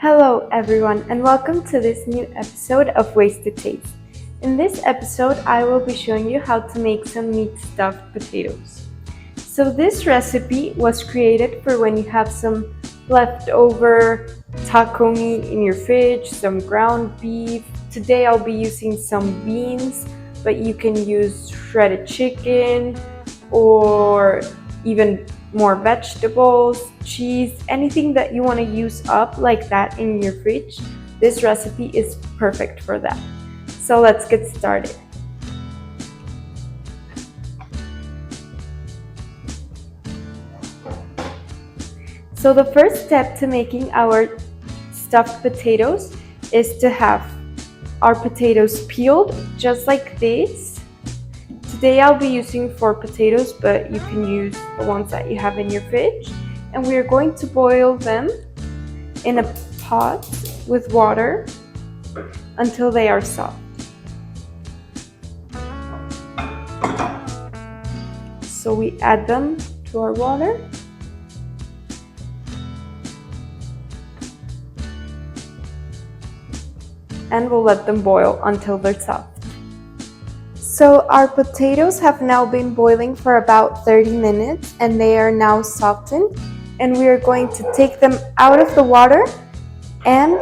Hello everyone and welcome to this new episode of Ways to Taste. In this episode, I will be showing you how to make some meat stuffed potatoes. So this recipe was created for when you have some leftover taco meat in your fridge, some ground beef. Today I'll be using some beans, but you can use shredded chicken or even more vegetables, cheese, anything that you want to use up like that in your fridge. This recipe is perfect for that. So let's get started. So the first step to making our stuffed potatoes is to have our potatoes peeled just like this. Today I'll be using 4 potatoes, but you can use the ones that you have in your fridge. And we are going to boil them in a pot with water until they are soft. So we add them to our water. And we'll let them boil until they're soft. So our potatoes have now been boiling for about 30 minutes and they are now softened, and we are going to take them out of the water and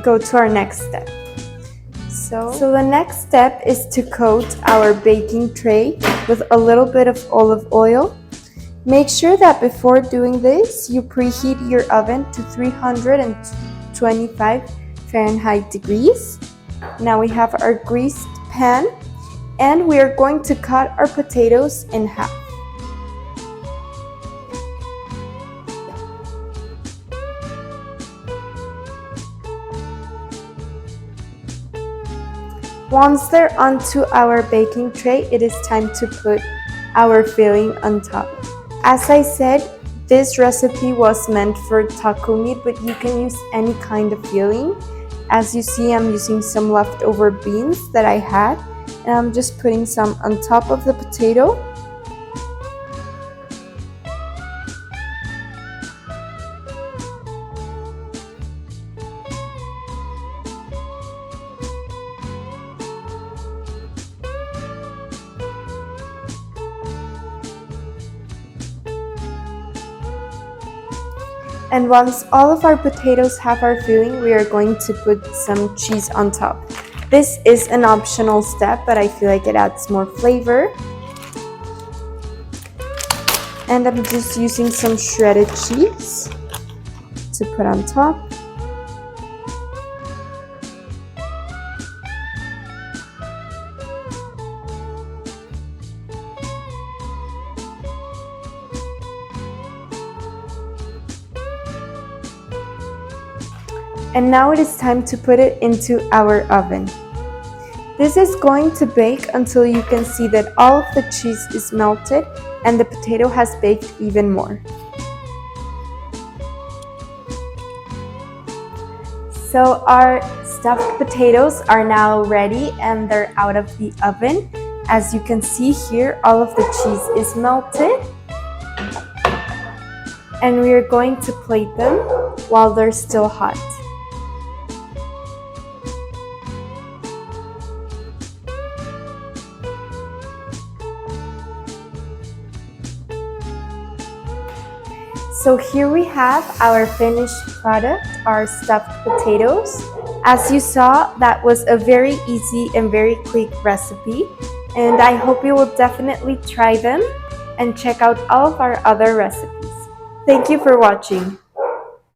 go to our next step. So the next step is to coat our baking tray with a little bit of olive oil. Make sure that before doing this, you preheat your oven to 325 Fahrenheit degrees. Now we have our greased pan, and we are going to cut our potatoes in half. Once they're onto our baking tray, it is time to put our filling on top. As I said, this recipe was meant for taco meat, but you can use any kind of filling. As you see, I'm using some leftover beans that I had, and I'm just putting some on top of the potato. And once all of our potatoes have our filling, we are going to put some cheese on top. This is an optional step, but I feel like it adds more flavor. And I'm just using some shredded cheese to put on top. And now it is time to put it into our oven. This is going to bake until you can see that all of the cheese is melted and the potato has baked even more. So our stuffed potatoes are now ready and they're out of the oven. As you can see here, all of the cheese is melted. And we are going to plate them while they're still hot. So here we have our finished product, our stuffed potatoes. As you saw, that was a very easy and very quick recipe, and I hope you will definitely try them and check out all of our other recipes. Thank you for watching.